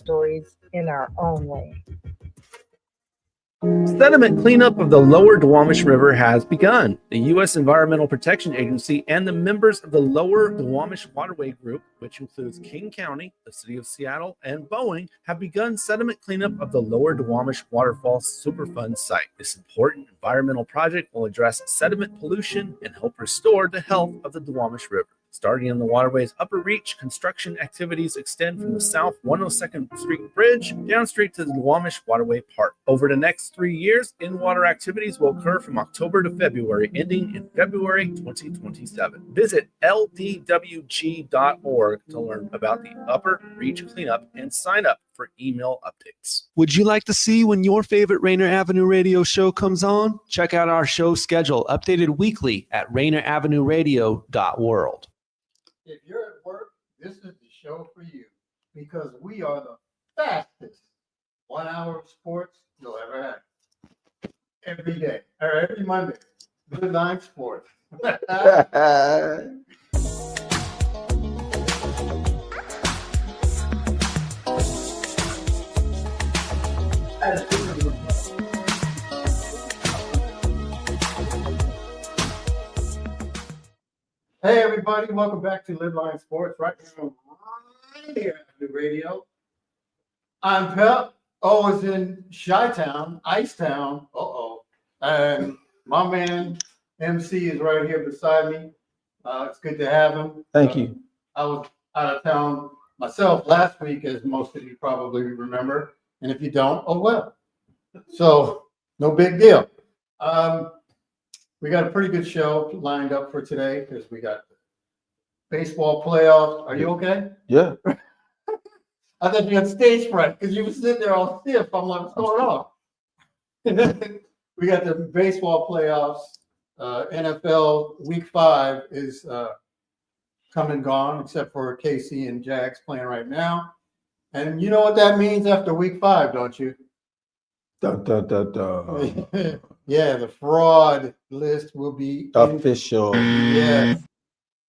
stories in our own way. Sediment cleanup of the lower Duwamish River has begun. The U.S. Environmental Protection Agency and the members of the Lower Duwamish Waterway Group, which includes King County, the City of Seattle, and Boeing, have begun sediment cleanup of the Lower Duwamish Waterfall Superfund site. This important environmental project will address sediment pollution and help restore the health of the Duwamish River. Starting in the waterway's upper reach, construction activities extend from the South 102nd Street Bridge down straight to the Duwamish Waterway Park. Over the next 3 years, in-water activities will occur from October to February, ending in February 2027. Visit ldwg.org to learn about the upper reach cleanup and sign up for email updates. Would you like to see when your favorite Rainier Avenue Radio show comes on? Check out our show schedule, updated weekly at rainieravenue.radio.world. If you're at work, this is the show for you because we are the fastest 1 hour of sports you'll ever have. Every day, or every Monday, LidLine Sports. Hey everybody, welcome back to LidLine Sports right here on Rainier Avenue Radio. I'm Pep. O is in Chi-Town, Icetown. And my man MC is right here beside me. It's good to have him. Thank you. I was out of town myself last week, as most of you probably remember. And if you don't, oh well. So no big deal. We got a pretty good show lined up for today because we got baseball playoffs. Are you okay? Yeah. I thought you had stage fright because you were sitting there all stiff. I'm like, what's going on? We got the baseball playoffs. NFL Week 5 is come and gone, except for KC and Jags playing right now. And you know what that means after Week 5, don't you? Dun, dun, dun, dun. Yeah, the fraud list will be official.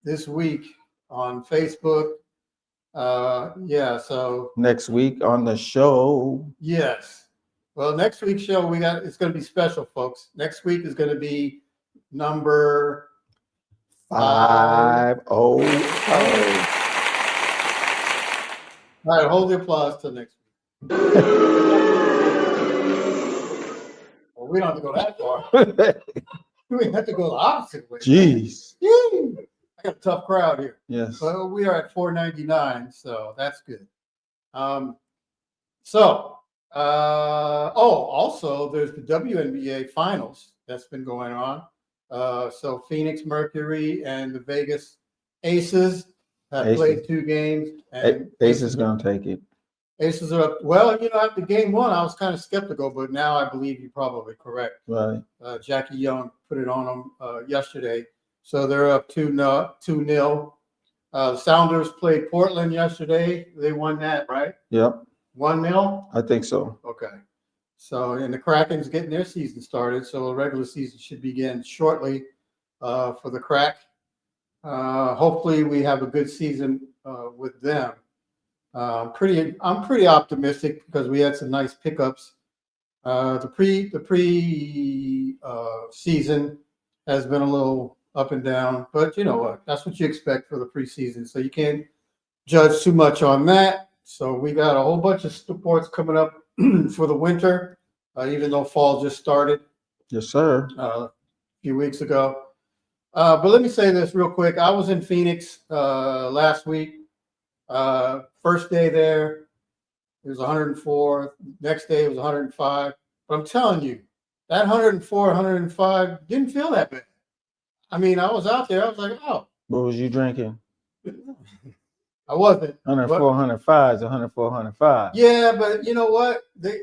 This week on Facebook. So next week on the show. Yes. Well, next week's show it's going to be special, folks. Next week is going to be number 500. All right, hold the applause till next week. Well, we don't have to go that far. We have to go the opposite way. Jeez. I got a tough crowd here. Yes. So we are at 499, so that's good. Also there's the WNBA finals that's been going on. So Phoenix Mercury and the Vegas Aces have played 2 games. And Aces gonna take it. Aces are up. Well, after game 1, I was kind of skeptical, but now I believe you're probably correct. Right. Jackie Young put it on them yesterday. So they're up 2-0. The Sounders played Portland yesterday. They won that, right? Yep. 1-0? I think so. Okay. So, and the Kraken's getting their season started. So the regular season should begin shortly for the Crack. Hopefully we have a good season with them. I'm pretty optimistic because we had some nice pickups. The pre season has been a little up and down, but you know what? That's what you expect for the preseason. So you can't judge too much on that. So we got a whole bunch of sports coming up for the winter, even though fall just started. Yes, sir. A few weeks ago. But let me say this real quick. I was in Phoenix last week. First day there, it was 104. Next day, it was 105. But I'm telling you, that 104, 105 didn't feel that bad. I mean, I was out there. I was like, oh. What was you drinking? I wasn't. 104, 105 is 104, 105. Yeah, but you know what? They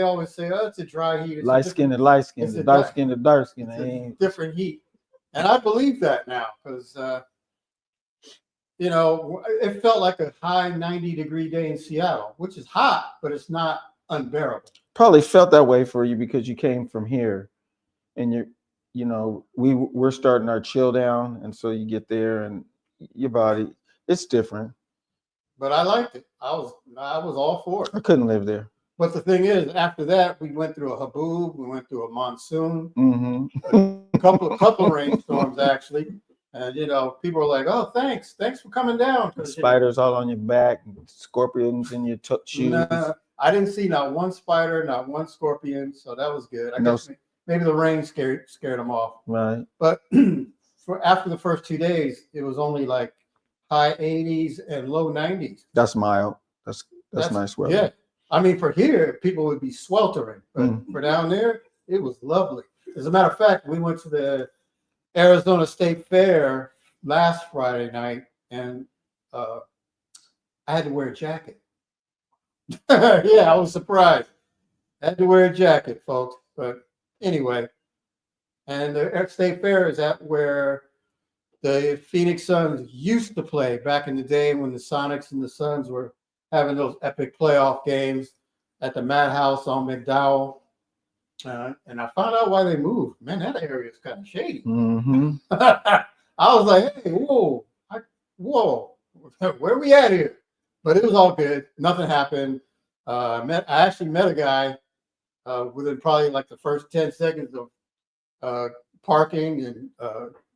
always say, oh, it's a dry heat. Light skin to light skin, the dark skin to dark skin. It's a different heat. And I believe that now because, it felt like a high 90-degree day in Seattle, which is hot, but it's not unbearable. Probably felt that way for you because you came from here and we're starting our chill down. And so you get there and your body, it's different. But I liked it. I was all for it. I couldn't live there. But the thing is, after that, we went through a haboob, we went through a monsoon, Mm-hmm. a couple of rainstorms actually, and people were like, "Oh, thanks for coming down." Spiders all on your back, scorpions in your shoes. Nah, I didn't see not one spider, not one scorpion, so that was good. I guess maybe the rain scared them off. Right. But after the first 2 days, it was only like high 80s and low 90s. That's mild. That's nice weather. Yeah. I mean, for here, people would be sweltering, but for down there, it was lovely. As a matter of fact, we went to the Arizona State Fair last Friday night, and I had to wear a jacket. Yeah, I was surprised. I had to wear a jacket, folks. But anyway, and the State Fair is at where the Phoenix Suns used to play back in the day when the Sonics and the Suns were having those epic playoff games at the Madhouse on McDowell. And I found out why they moved. Man, that area is kind of shady. Mm-hmm. I was like, hey, whoa, where are we at here? But it was all good. Nothing happened. I actually met a guy within probably like the first 10 seconds of parking and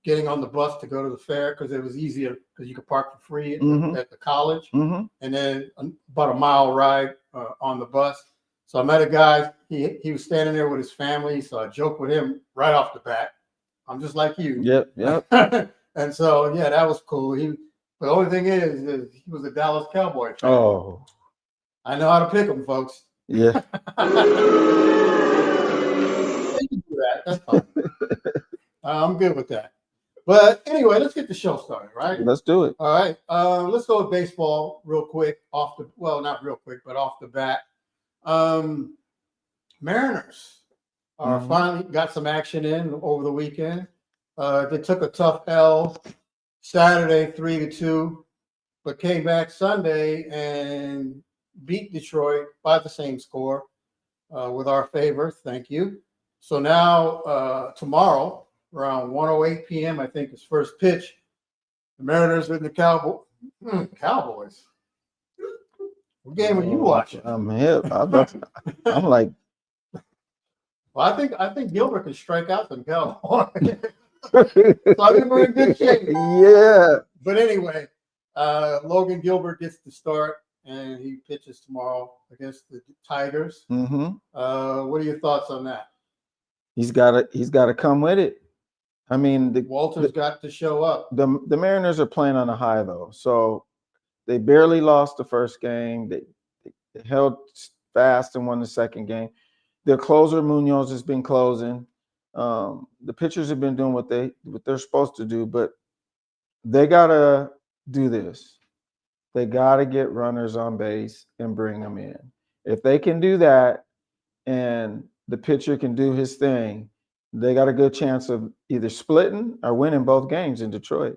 getting on the bus to go to the fair, because it was easier because you could park for free at the college. Mm-hmm. And then about a mile ride on the bus. So I met a guy, he was standing there with his family, so I joked with him right off the bat. I'm just like you. Yep. And so, yeah, that was cool. The only thing is he was a Dallas Cowboy fan. Oh. I know how to pick him, folks. Yeah. You can do that. That's fine. I'm good with that. But anyway, let's get the show started, right? Let's do it. All right. Let's go with baseball real quick. Not real quick, but off the bat. Mariners are finally got some action in over the weekend. They took a tough L Saturday 3-2, but came back Sunday and beat Detroit by the same score with our favor. Thank you. So now tomorrow around 1:08 p.m., I think is first pitch. The Mariners with the Cowboys. What game are you watching? I'm hip. I'm like, well, I think Gilbert can strike out them Cowboys. So I think we're in good shape. Yeah. But anyway, Logan Gilbert gets the start, and he pitches tomorrow against the Tigers. Mm-hmm. What are your thoughts on that? He's got to come with it. I mean, Walter's got to show up. The Mariners are playing on a high though, so they barely lost the first game. They held fast and won the second game. Their closer Munoz has been closing. The pitchers have been doing what they're supposed to do, but they gotta do this. They gotta get runners on base and bring them in. If they can do that, and the pitcher can do his thing, they got a good chance of either splitting or winning both games in Detroit.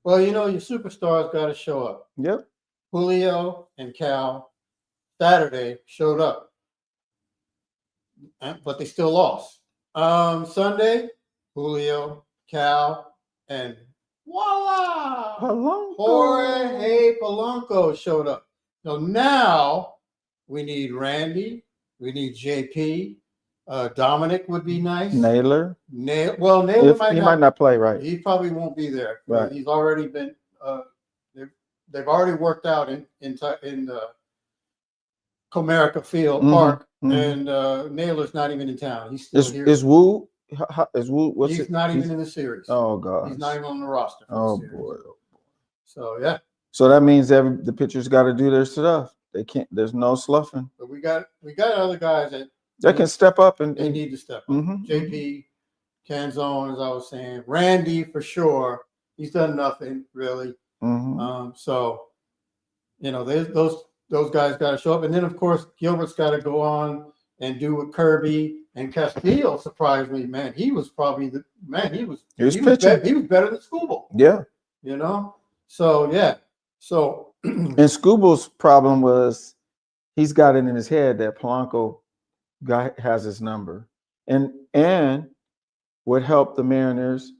Well, your superstars got to show up. Yep. Julio and Cal Saturday showed up, but they still lost. Sunday, Julio, Cal, and voila! Jorge Polanco showed up. So now we need Randy. We need JP. Dominic would be nice. Naylor. Naylor might not play, right? He probably won't be there. Right. He's already been. They've already worked out in the Comerica Field Park, and Naylor's not even in town. He's still here. Is Wu? He's not even in the series. Oh God. He's not even on the roster. Oh the boy. So yeah. So that means the pitchers got to do their stuff. They can't. There's no sloughing. But we got other guys that can step up and they need to step up. Mm-hmm. JP, Canzone, as I was saying, Randy for sure. He's done nothing really. Mm-hmm. So those guys got to show up, and then of course Gilbert's got to go on and do with Kirby and Castillo. Surprised me, man. He was probably he was pitching. He was better than Scooble. Yeah. So yeah. So and Scooble's problem was he's got it in his head that Polanco has his number, and what helped the Mariners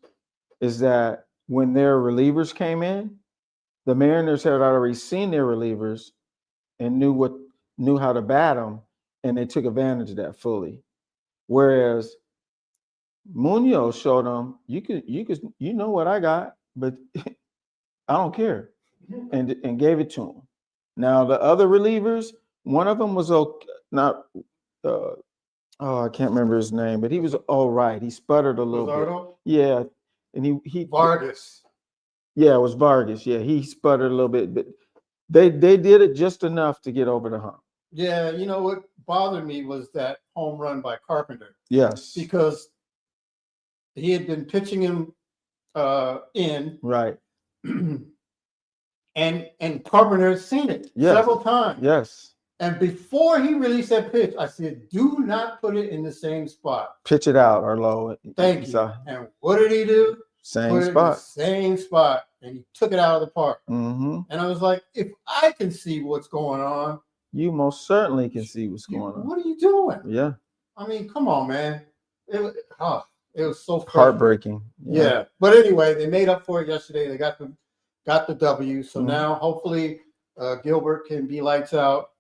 is that when their relievers came in, the Mariners had already seen their relievers and knew how to bat them, and they took advantage of that fully. Whereas Munoz showed them, you know what I got, but I don't care, and gave it to him. Now the other relievers, one of them was I can't remember his name, but he was all right. He sputtered a little bit. Yeah, and he Vargas. Yeah, it was Vargas. Yeah, he sputtered a little bit, but they did it just enough to get over the hump. Yeah, you know what bothered me was that home run by Carpenter. Yes, Because he had been pitching him in, right. and Carpenter had seen it several times. Yes. And before he released that pitch, I said, do not put it in the same spot. Pitch it out or low. Thank you. And what did he do? Same put it spot. in the same spot. And he took it out of the park. Mm-hmm. And I was like, if I can see what's going on, you most certainly can see what's going on. What are you doing? Yeah. I mean, come on, man. It was so heartbreaking. Yeah. But anyway, they made up for it yesterday. They got the W. So now hopefully Gilbert can be lights out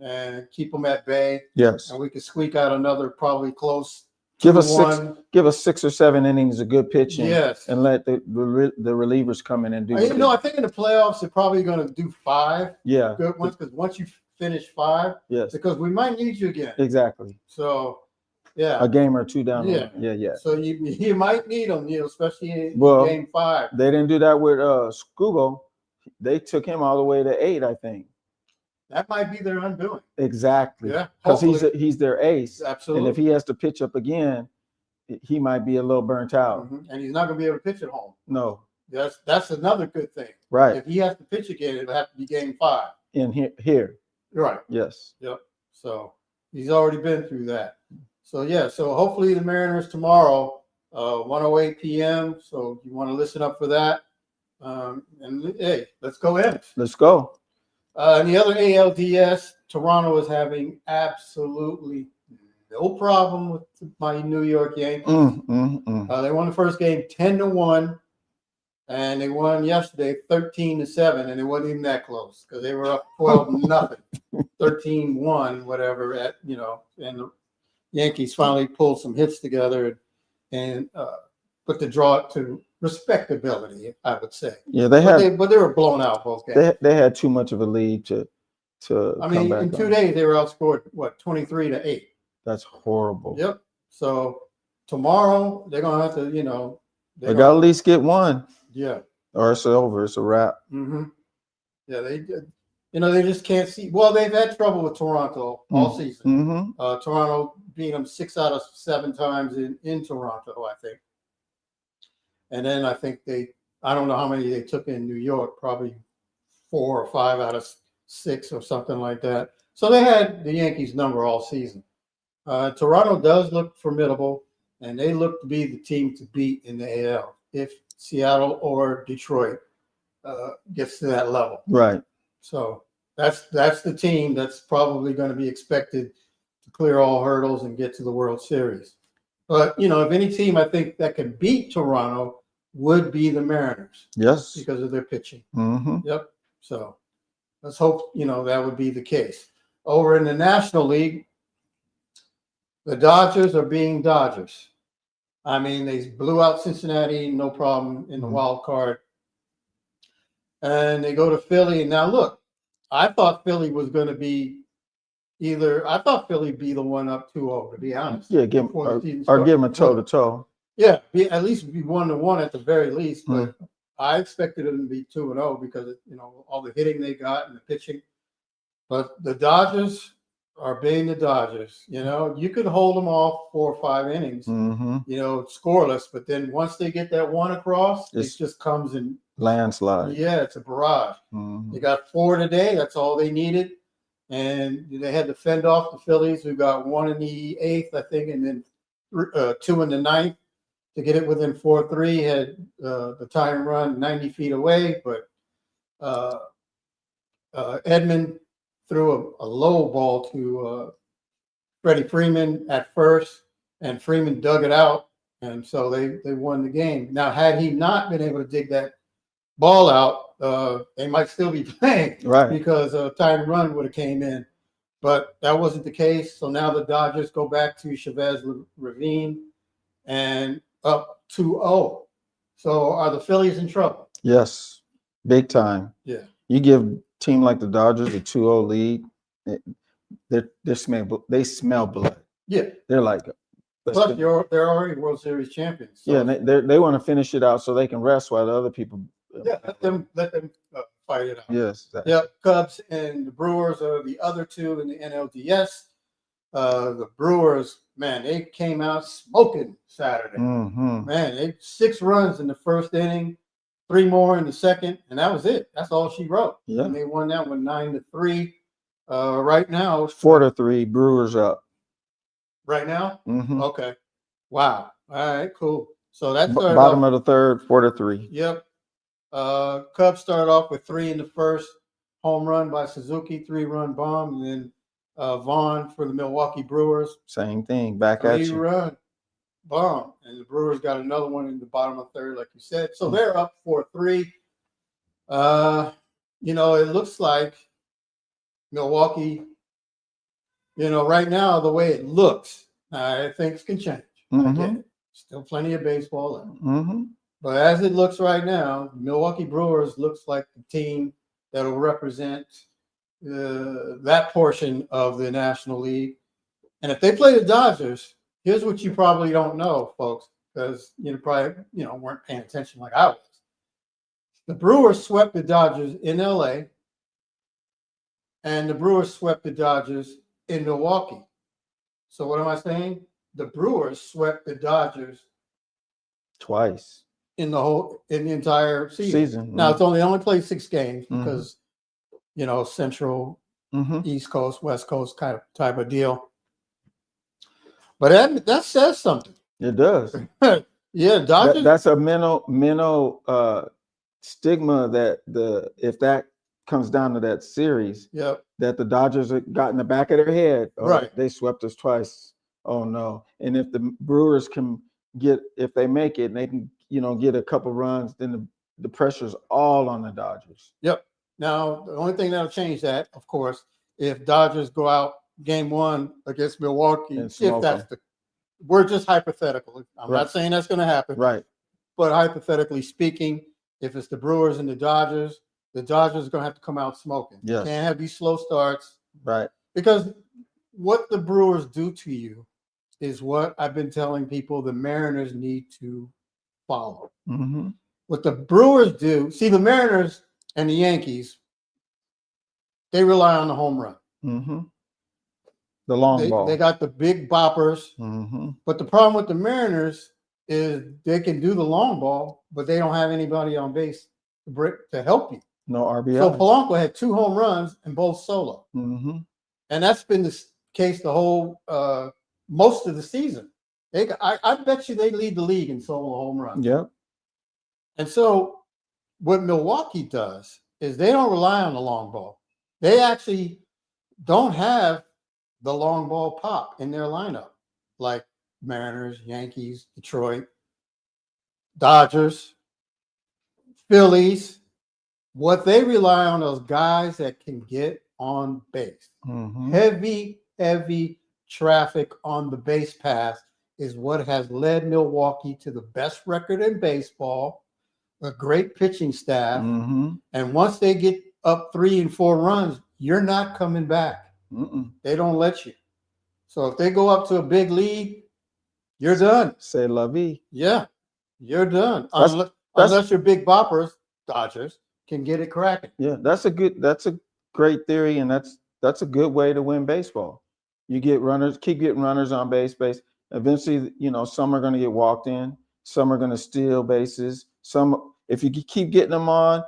and keep them at bay. Yes. And we can squeak out another probably close. Give us 6 or 7 innings of good pitching. Yes. And let the relievers come in and do. I think in the playoffs they're probably going to do 5. Yeah. Good ones, because once you finish 5, yes, because we might need you again. Exactly. So, yeah, a game or 2 down. Yeah. Yeah. So you might need them, especially in game 5. They didn't do that with Scugo. They took him all the way to 8, I think. That might be their undoing. Exactly. Yeah. Because he's their ace. Absolutely. And if he has to pitch up again, he might be a little burnt out. Mm-hmm. And he's not going to be able to pitch at home. No. That's another good thing. Right. If he has to pitch again, it'll have to be game 5. In here. Right. Yes. Yep. So he's already been through that. So yeah. So hopefully the Mariners tomorrow, 1:08 p.m. So you want to listen up for that. And hey, let's go in. Let's go. And the other ALDS, Toronto is having absolutely no problem with my New York Yankees. They won the first game 10-1, and they won yesterday 13-7, and it wasn't even that close because they were up 12-0, 13-1, whatever. And the Yankees finally pulled some hits together and put the draw to respectability, I would say. Yeah, but they were blown out both games. They had too much of a lead to. I mean, in 2 days they were outscored 23-8. That's horrible. Yep. So tomorrow they're gonna have to, they got to at least get one. Yeah. Or it's over. It's a wrap. Mm-hmm. Yeah, they just can't see. Well, they've had trouble with Toronto all season. Mm-hmm. Toronto beat them 6 out of 7 times in Toronto, I think. And then I think I don't know how many they took in New York, probably 4 or 5 out of 6 or something like that. So they had the Yankees number all season. Toronto does look formidable, and they look to be the team to beat in the AL if Seattle or Detroit gets to that level. Right. So that's the team that's probably going to be expected to clear all hurdles and get to the World Series. But, if any team I think that can beat Toronto would be the Mariners. Yes. Because of their pitching. Mm-hmm. Yep. So let's hope, that would be the case. Over in the National League, the Dodgers are being Dodgers. I mean, they blew out Cincinnati, no problem in the wild card. And they go to Philly. And now look, I thought Philly was going to be Philly be the one up 2-0, to be honest. Yeah, give them a toe-to-toe. Yeah, at least be 1-1 at the very least. But I expected them to be 2-0 because of, all the hitting they got and the pitching. But the Dodgers are being the Dodgers. You could hold them off 4 or 5 innings, scoreless. But then once they get that one across, it just comes in landslide. Yeah, it's a barrage. Mm-hmm. They got 4 today. That's all they needed. And they had to fend off the Phillies, who got 1 in the 8th, I think, and then 2 in the 9th to get it within 4-3. Had the tying run 90 feet away, but Edmund threw a low ball to Freddie Freeman at first, and Freeman dug it out, and so they won the game. Now, had he not been able to dig that ball out, they might still be playing, Right. because time run would have came in, but that wasn't the case. So now the Dodgers go back to Chavez Ravine and up 2-0. So are the Phillies in trouble? Yes, big time. Yeah. You give a team like the Dodgers a 2-0 lead, they smell blood. Yeah. They're like, Plus, they're already World Series champions. So yeah, and they want to finish it out so they can rest while the other people. yeah, let them fight it out. Yes. Exactly. Yep, Cubs and the Brewers are the other two in the NLDS. The Brewers, man, they came out smoking Saturday. Mm-hmm. Man, they 6 runs in the first inning, 3 more in the second, and that was it. That's all she wrote. Yeah. And they won that one 9-3. Right now, 4-3, Brewers up. right now, Mm-hmm. okay. Wow. All right, cool. So that's Bottom of the third, 4-3. Yep. Cubs started off with 3 in the first, home run by Suzuki, 3-run bomb, and then Vaughn for the Milwaukee Brewers, Same thing, back at you. 3-run bomb, and the Brewers got another one in the bottom of third, like you said. So they're up 4-3. It looks like Milwaukee. Right now, the way it looks, things can change. I get it. Still plenty of baseball left. Mm-hmm. But as it looks right now, Milwaukee Brewers looks like the team that will represent that portion of the National League. And if they play the Dodgers, here's what you probably don't know, folks, because you probably weren't paying attention like I was. The Brewers swept the Dodgers in LA, and the Brewers swept the Dodgers in Milwaukee. So what am I saying? The Brewers swept the Dodgers Twice. in the entire season. Now they only played 6 games because Central, East Coast, West Coast type of deal. But that says something. It does. Yeah, Dodgers. That's a mental stigma that if that comes down to that series, Yep. that the Dodgers got in the back of their head. Right. They swept us twice. Oh no. And if the Brewers if they make it and they can, get a couple runs, then the pressure's all on the Dodgers. Yep. Now, the only thing that'll change that, of course, if Dodgers go out game 1 against Milwaukee, we're just hypothetical. I'm not saying that's going to happen. Right. But hypothetically speaking, if it's the Brewers and the Dodgers are going to have to come out smoking. Yes. Can't have these slow starts. Right. Because what the Brewers do to you is what I've been telling people the Mariners need to follow. Mm-hmm. What the Brewers do, see, the Mariners and the Yankees, they rely on the home run. Mm-hmm. The long ball. They got the big boppers. Mm-hmm. But the problem with the Mariners is they can do the long ball, but they don't have anybody on base to help you. No RBI. So Polanco had 2 home runs and both solo. Mm-hmm. And that's been the case the whole most of the season. I bet you they lead the league in solo home runs. Yep. And so what Milwaukee does is they don't rely on the long ball. They actually don't have the long ball pop in their lineup, like Mariners, Yankees, Detroit, Dodgers, Phillies. What they rely on those guys that can get on base. Mm-hmm. Heavy traffic on the base pass is what has led Milwaukee to the best record in baseball, a great pitching staff. Mm-hmm. And once they get up 3 and 4 runs, you're not coming back. Mm-mm. They don't let you. So if they go up to a big lead, you're done. C'est la vie. Yeah, you're done. Unless your big boppers, Dodgers, can get it cracking. Yeah, that's a great theory, and that's a good way to win baseball. You get runners, keep getting runners on base. Eventually, some are going to get walked in, some are going to steal bases. Some, if you keep getting them on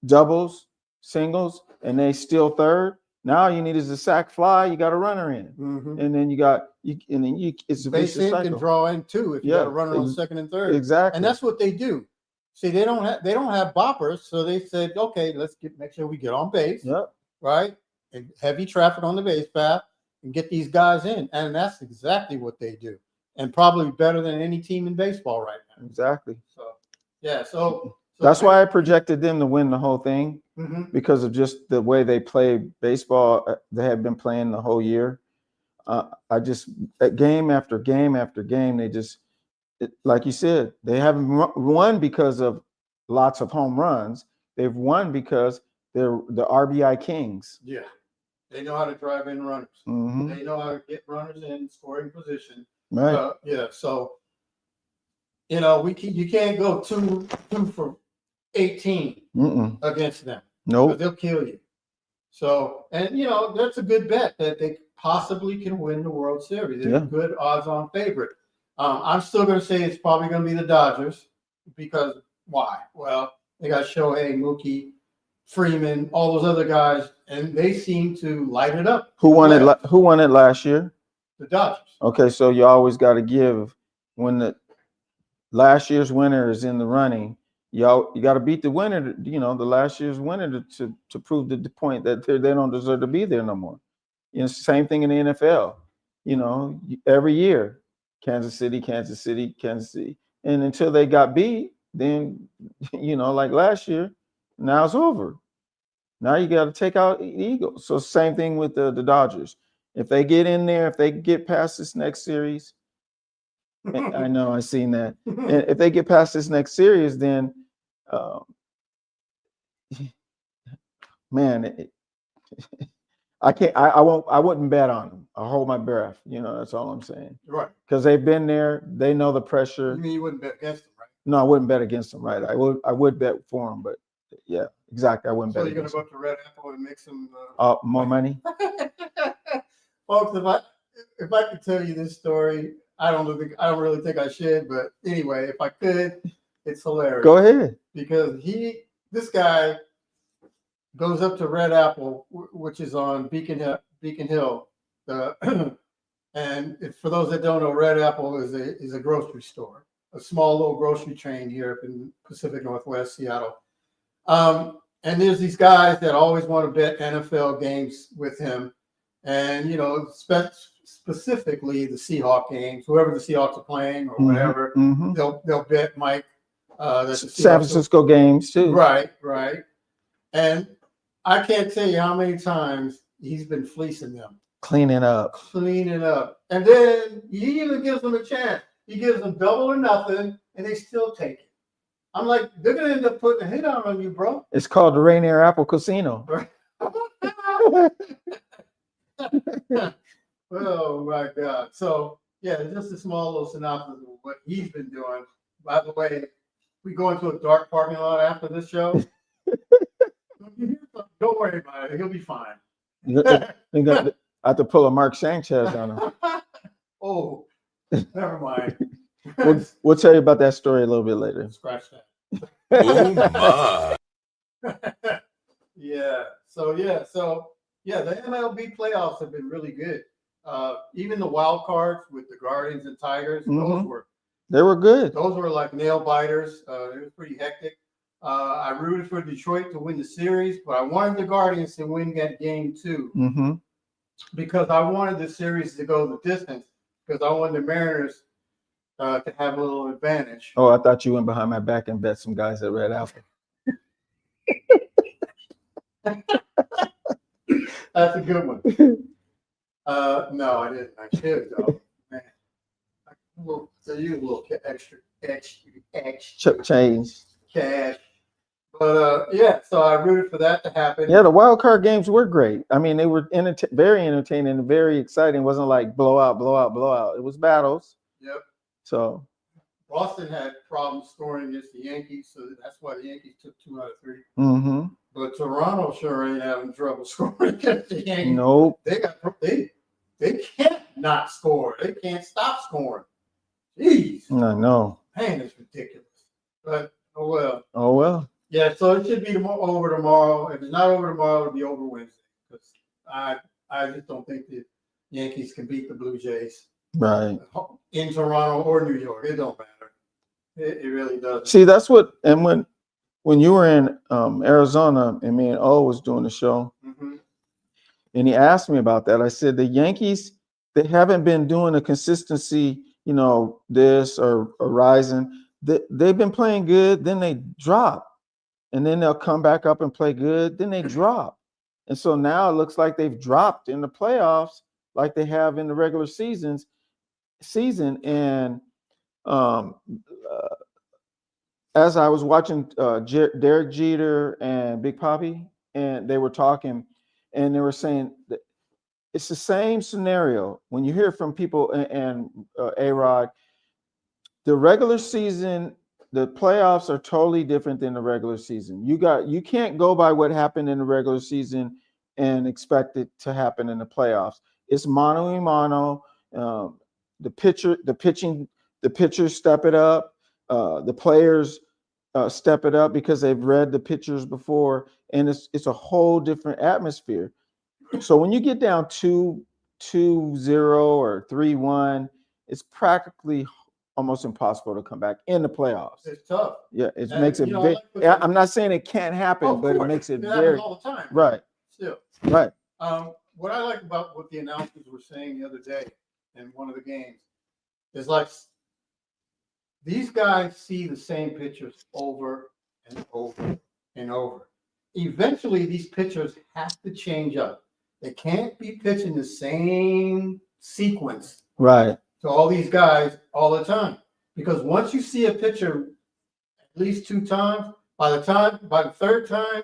doubles, singles, and they steal third, now all you need is a sac fly. You got a runner in, and then it's a base vicious hit cycle. can draw in too if you got a runner on second and third. Exactly, and that's what they do. See, they don't have boppers, so they said, okay, let's make sure we get on base. Yep. Right, and heavy traffic on the base path, and get these guys in, and that's exactly what they do, and probably better than any team in baseball right now. Exactly. So, yeah. So That's why I projected them to win the whole thing, because because of just the way they play baseball. They have been playing the whole year. I just game after game after game, they just like you said, they haven't won because of lots of home runs. They've won because they're the RBI kings. Yeah, they know how to drive in runners. Mhm. They know how to get runners in scoring position. Right. Yeah, so you can't go two for 18 Mm-mm. against them. Nope. They'll kill you. So, and that's a good bet that they possibly can win the World Series. They're Yeah. a good odds-on favorite. I'm still going to say it's probably going to be the Dodgers because why? Well, they got Shohei, Mookie, Freeman, all those other guys, and they seem to light it up. Who won it? Who won it last year? The Dodgers. Okay, so you always got to give when the last year's winner is in the running. You got to beat the winner. The last year's winner to prove the point that they don't deserve to be there no more. Same thing in the NFL. Every year, Kansas City, and until they got beat, then like last year, now it's over. Now you got to take out the Eagles. So same thing with the Dodgers. If they get in there, if they get past this next series, I know I've seen that. And if they get past this next series, then man, I can't. I won't. I wouldn't bet on them. I'll hold my breath. That's all I'm saying. Right. Because they've been there. They know the pressure. You mean you wouldn't bet against them, right? No, I wouldn't bet against them. Right. I would bet for them, but yeah, exactly. I wouldn't So bet. you're going to go up to Red Apple and make some more money. Folks, if I could tell you this story, I don't really think I should, but anyway, if I could, it's hilarious. Go ahead. Because this guy goes up to Red Apple, which is on Beacon Hill. And for those that don't know, Red Apple is a grocery store, a small little grocery chain here up in Pacific Northwest, Seattle. And there's these guys that always want to bet NFL games with him. And, specifically the Seahawks games, whoever the Seahawks are playing or whatever, they'll bet Mike. San Francisco games too. Right. And I can't tell you how many times he's been fleecing them. Cleaning up. And then he even gives them a chance. He gives them double or nothing, and they still take it. I'm like, they're going to end up putting a hit out on you, bro. It's called the Rainier Apple Casino. Oh, my God. So, yeah, just a small little synopsis of what he's been doing. By the way, we go into a dark parking lot after this show. Don't worry about it. He'll be fine. I have to pull a Mark Sanchez on him. Oh, never mind. We'll tell you about that story a little bit later. Scratch that. Oh my. Yeah. So the MLB playoffs have been really good. Even the wild cards with the Guardians and Tigers, They were good. Those were like nail biters. It was pretty hectic. I rooted for Detroit to win the series, but I wanted the Guardians to win that game too, because I wanted the series to go the distance, because I wanted the Mariners to have a little advantage. Oh, I thought you went behind my back and bet some guys at Red Apple. That's a good one. No, I didn't. I should though. Man, so you a little extra Change. cash. But yeah, so I rooted for that to happen. Yeah, the wild card games were great. I mean, they were very entertaining and very exciting. It wasn't like blowout. It was battles. Yep. So Boston had problems scoring against the Yankees, so that's why the Yankees took 2 out of 3. But Toronto sure ain't having trouble scoring against the Yankees. Nope. They can't not score. They can't stop scoring. Jeez. I know. Man, it's ridiculous. But oh well. Oh well. Yeah, so it should be over tomorrow. If it's not over tomorrow, it'll be over Wednesday. Because I just don't think the Yankees can beat the Blue Jays. Right. In Toronto or New York. It don't matter. It really doesn't. See, that's what, and when you were in Arizona and me and O was doing the show, and he asked me about that, I said the Yankees, they haven't been doing a consistency, this or rising. they've been playing good, then they drop, and then they'll come back up and play good, then they drop. And so now it looks like they've dropped in the playoffs like they have in the regular season. And as I was watching Derek Jeter and Big Papi, and they were talking, and they were saying that it's the same scenario when you hear from people and A-Rod. The regular season, the playoffs are totally different than the regular season. You can't go by what happened in the regular season and expect it to happen in the playoffs. It's mano a mano. The pitchers step it up. The players step it up because they've read the pitchers before, and it's a whole different atmosphere. So when you get down 2-0 or 3-1, it's practically almost impossible to come back in the playoffs. It's tough. Yeah, it makes it big. I'm not saying it can't happen, but it makes it very all the time. right. Still. Right. What I like about what the announcers were saying the other day in one of the games is like these guys see the same pitchers over and over and over. Eventually, these pitchers have to change up. They can't be pitching the same sequence. Right. To all these guys all the time, because once you see a pitcher at least 2 times, by the third time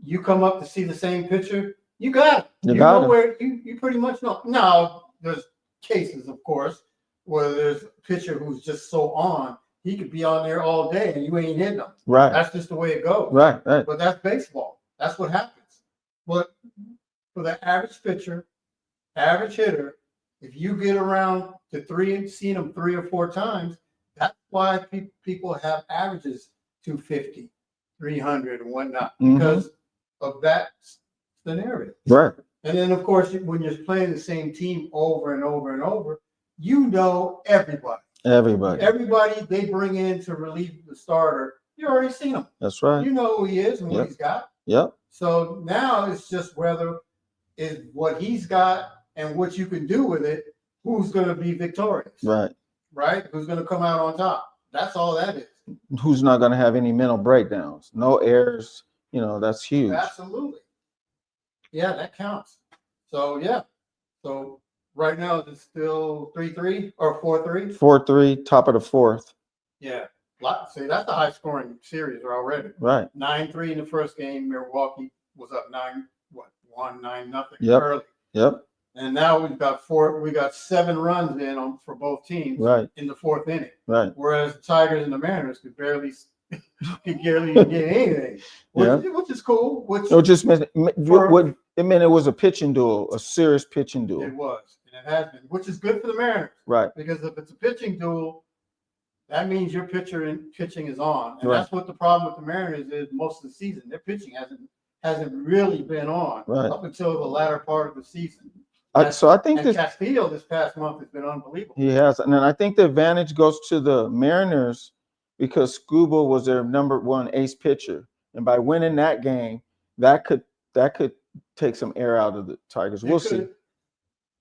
you come up to see the same pitcher, you got it. You know where you pretty much know. Now there's cases, of course, where there's a pitcher who's just so on, he could be on there all day and you ain't hitting him. Right. That's just the way it goes. Right. But that's baseball. That's what happens. But for the average pitcher, average hitter, if you get around to seen them 3 or 4 times, that's why people have averages 250, 300, and whatnot, because of that scenario. Right. And then, of course, when you're playing the same team over and over and over, you know everybody. Everybody they bring in to relieve the starter, you already seen him. That's right. You know who he is and what he's got. Yep. So now it's just whether is what he's got and what you can do with it, who's going to be victorious. Right? Who's going to come out on top. That's all that is. Who's not going to have any mental breakdowns, no errors, that's huge. Absolutely. Yeah, that counts. So, yeah. So, right now, it's still 3-3 or 4-3? 4-3, top of the 4th. Yeah. See, that's a high-scoring series already. Right. 9-3 in the first game. Milwaukee was up 9-0 early. Yep. And now we've got 7 runs in for both teams in the 4th inning. Right. Whereas the Tigers and the Mariners could barely get anything. Which is cool. It just meant it was a pitching duel, a serious pitching duel. It was, and it has been, which is good for the Mariners. Right. Because if it's a pitching duel, that means your pitching is on. And that's what the problem with the Mariners is most of the season. Their pitching hasn't really been on up until the latter part of the season. So I think Castillo this past month has been unbelievable. He has, and then I think the advantage goes to the Mariners because Scuba was their number 1 ace pitcher, and by winning that game, that could take some air out of the Tigers. We'll see.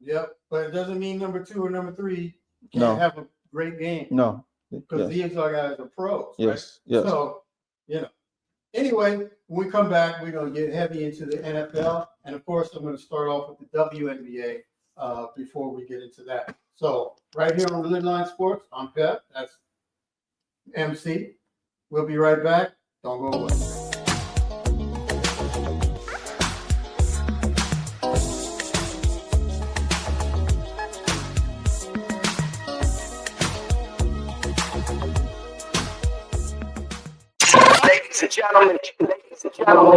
Yep, but it doesn't mean number 2 or number 3 can't have a great game. No, because these guys are pros. Yes, right? Yes. So Anyway, when we come back, we're going to get heavy into the NFL. And, of course, I'm going to start off with the WNBA before we get into that. So, right here on LidLine Sports, I'm Pep. That's MC. We'll be right back. Don't go away. Ladies and gentlemen.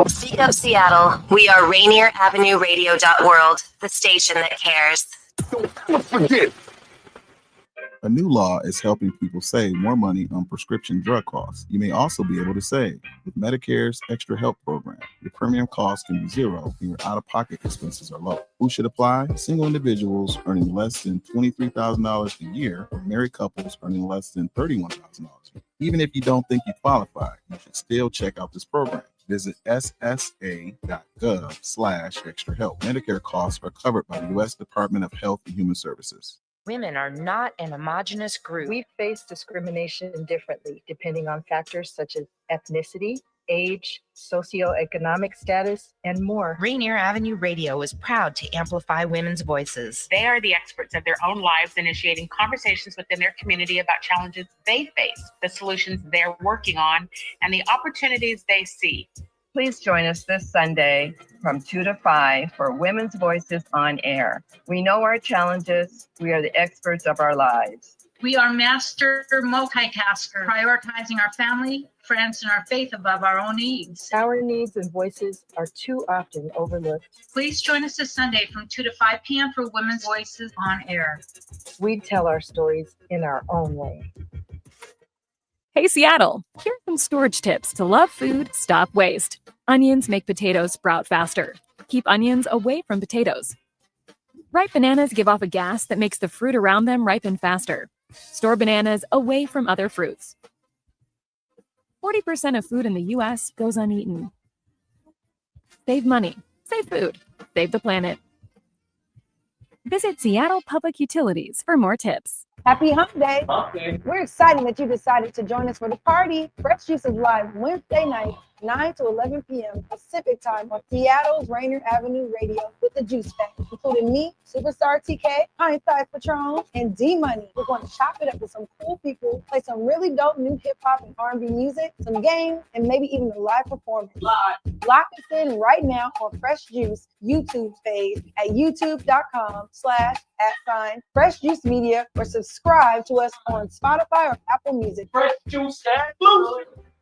Speak up, Seattle. We are Rainier Avenue Radio.world, the station that cares. Don't forget. A new law is helping people save more money on prescription drug costs. You may also be able to save with Medicare's Extra Help program. Your premium cost can be $0 and your out-of-pocket expenses are low. Who should apply? Single individuals earning less than $23,000 a year or married couples earning less than $31,000 a year. Even if you don't think you qualify, you should still check out this program. Visit ssa.gov/extra help. Medicare costs are covered by the U.S. Department of Health and Human Services. Women are not an homogenous group. We face discrimination differently depending on factors such as ethnicity, age, socioeconomic status, and more. Rainier Avenue Radio is proud to amplify women's voices. They are the experts of their own lives, initiating conversations within their community about challenges they face, the solutions they're working on, and the opportunities they see. Please join us this Sunday from 2 to 5 for Women's Voices on Air. We know our challenges. We are the experts of our lives. We are master multitaskers, prioritizing our family, friends, and our faith above our own needs. Our needs and voices are too often overlooked. Please join us this Sunday from 2 to 5 p.m. for Women's Voices on Air. We tell our stories in our own way. Hey, Seattle, here are some storage tips to love food, stop waste. Onions make potatoes sprout faster. Keep onions away from potatoes. Ripe bananas give off a gas that makes the fruit around them ripen faster. Store bananas away from other fruits. 40% of food in the U.S. goes uneaten. Save money, save food, save the planet. Visit Seattle Public Utilities for more tips. Happy Hump Day. We're excited that you decided to join us for the party. Fresh Juice is live Wednesday night, 9 to 11 p.m. Pacific time on Seattle's Rainier Avenue Radio with the Juice Pack, including me, Superstar TK, Hindsight Patron, and D-Money. We're going to chop it up with some cool people, play some really dope new hip-hop and R&B music, some games, and maybe even a live performance. Lock us in right now on Fresh Juice YouTube page at youtube.com/@Fresh Juice Media, or subscribe to us on Spotify or Apple Music. Fresh Juice.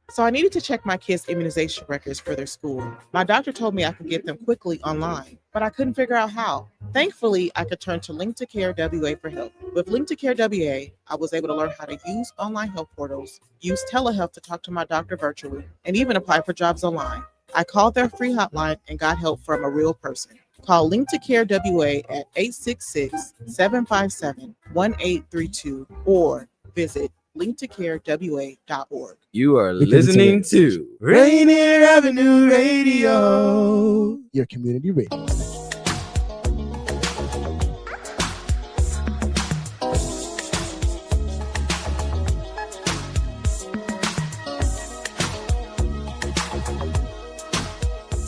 So I needed to check my kids' immunization records for their school. My doctor told me I could get them quickly online, but I couldn't figure out how. Thankfully, I could turn to Link to Care WA for help. With Link to Care WA, I was able to learn how to use online health portals, use telehealth to talk to my doctor virtually, and even apply for jobs online. I called their free hotline and got help from a real person. Call Link to Care WA at 866-757-1832 or visit linktocarewa.org. You are listening to Rainier Avenue Radio, your community radio.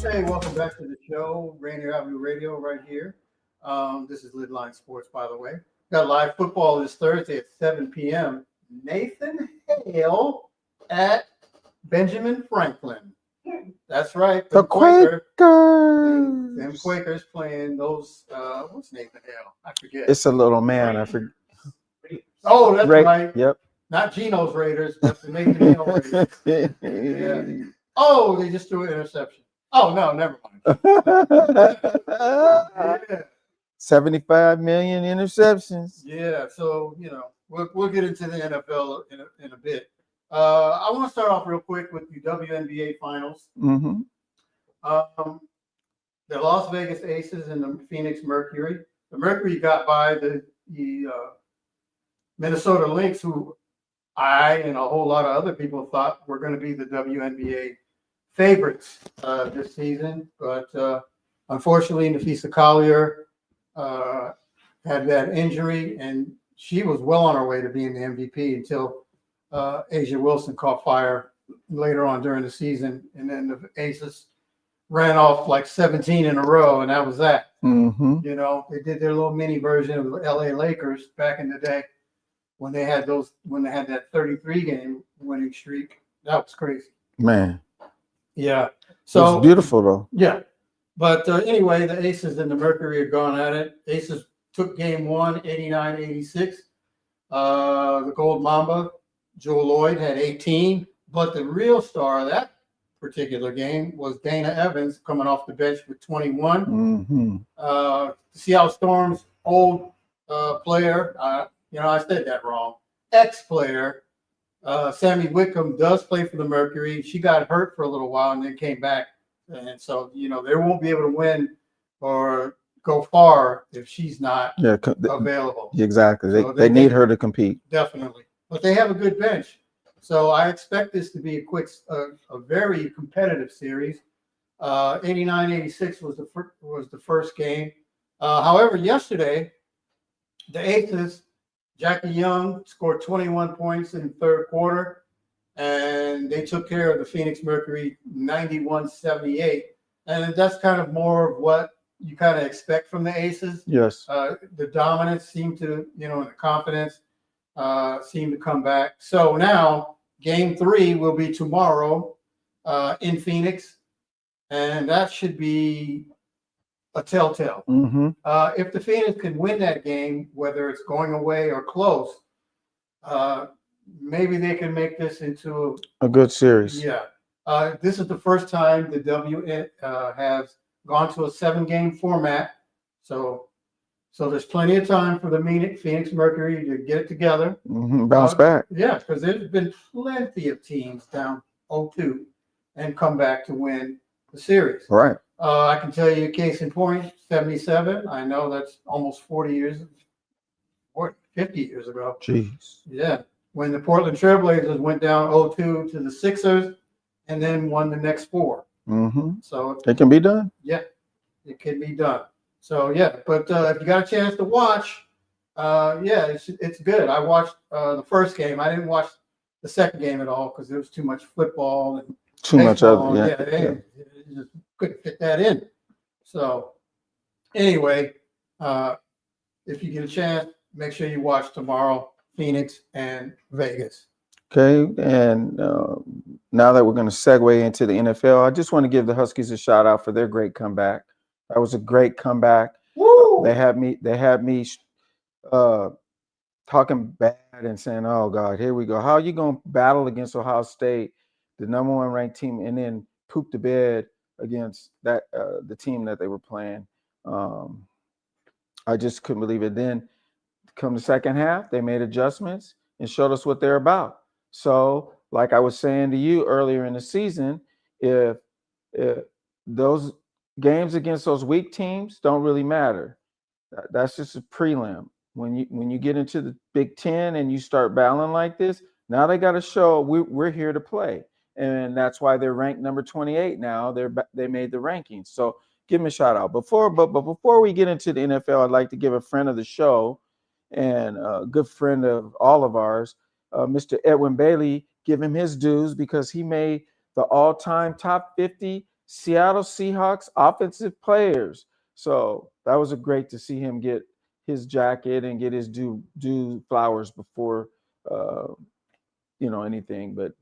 Hey, welcome back to the show, Rainier Avenue Radio right here. This is LidLine Sports, by the way. Got live football this Thursday at 7 p.m. Nathan Hale at Benjamin Franklin. That's right. The Quakers. Them Quakers playing those, what's Nathan Hale? I forget. It's a little man. I forget. Oh, that's right. Yep. Not Geno's Raiders, but the Nathan Hale Raiders. Yeah. Oh, they just threw an interception. Oh, no, never mind. Yeah. 75 million interceptions. Yeah, so, you know, we'll get into the NFL in a bit. I want to start off real quick with the WNBA finals. Mm-hmm. The Las Vegas Aces and the Phoenix Mercury. The Mercury got by the Minnesota Lynx, who I and a whole lot of other people thought were going to be the WNBA favorites this season. But unfortunately, Nafisa Collier had that injury, and she was well on her way to being the MVP until Asia Wilson caught fire later on during the season. And then the Aces ran off like 17 in a row, and that was that. Mm-hmm. You know, they did their little mini version of the LA Lakers back in the day when they had that 33-game winning streak. That was crazy. Man. Yeah. So it's beautiful, though. Yeah. But anyway, the Aces and the Mercury are gone at it. Aces took game one, 89-86. The Gold Mamba, Jewel Lloyd, had 18. But the real star of that particular game was Dana Evans coming off the bench with 21. Mm-hmm. Seattle Storm's old player, I said that wrong, ex-player, Sammy Whitcomb does play for the Mercury. She got hurt for a little while and then came back. And so, they won't be able to win or go far if she's not available. Exactly. So they need her to compete. Definitely. But they have a good bench. So I expect this to be a very competitive series. 89-86 was the first game. However, yesterday, The Aces, Jackie Young scored 21 points in the third quarter, and they took care of the Phoenix Mercury 91-78. And that's kind of more of what you kind of expect from the Aces. Yes. The dominance seemed to, and the confidence seemed to come back. So now game 3 will be tomorrow in Phoenix, and that should be a telltale. Mm-hmm. If the Phoenix can win that game, whether it's going away or close, maybe they can make this into A good series. Yeah. This is the first time the W has gone to a 7-game format. So there's plenty of time for the Phoenix Mercury to get it together. Mm-hmm. Bounce back. Yeah, because there's been plenty of teams down 0-2 and come back to win the series. Right. I can tell you, case in point, 77. I know that's almost 40 years, or 50 years ago. Jeez. Yeah. When the Portland Trailblazers went down 0-2 to the Sixers and then won the next 4. Mm-hmm. So it can be done. Yeah, it can be done. So yeah, but if you got a chance to watch, it's good. I watched the first game. I didn't watch the second game at all because there was too much football and Too much baseball. other. Yeah. They just couldn't fit that in. So anyway, if you get a chance, make sure you watch tomorrow, Phoenix and Vegas. Okay, and now that we're going to segue into the NFL, I just want to give the Huskies a shout out for their great comeback. That was a great comeback. Woo! They had me talking bad and saying, "Oh God, here we go. How are you going to battle against Ohio State, the number 1 ranked team, and then poop the bed against that the team that they were playing?" I just couldn't believe it. Then come the second half, they made adjustments and showed us what they're about. So, like I was saying to you earlier in the season, if those games against those weak teams don't really matter, that's just a prelim. When you get into the Big Ten and you start battling like this, now they got to show we're here to play, and that's why they're ranked number 28 now. They made the rankings. So give them a shout out. Before we get into the NFL, I'd like to give a friend of the show and a good friend of all of ours, Mr. Edwin Bailey, give him his dues because he made the all-time top 50 Seattle Seahawks offensive players. So that was great to see him get his jacket and get his due flowers before anything. But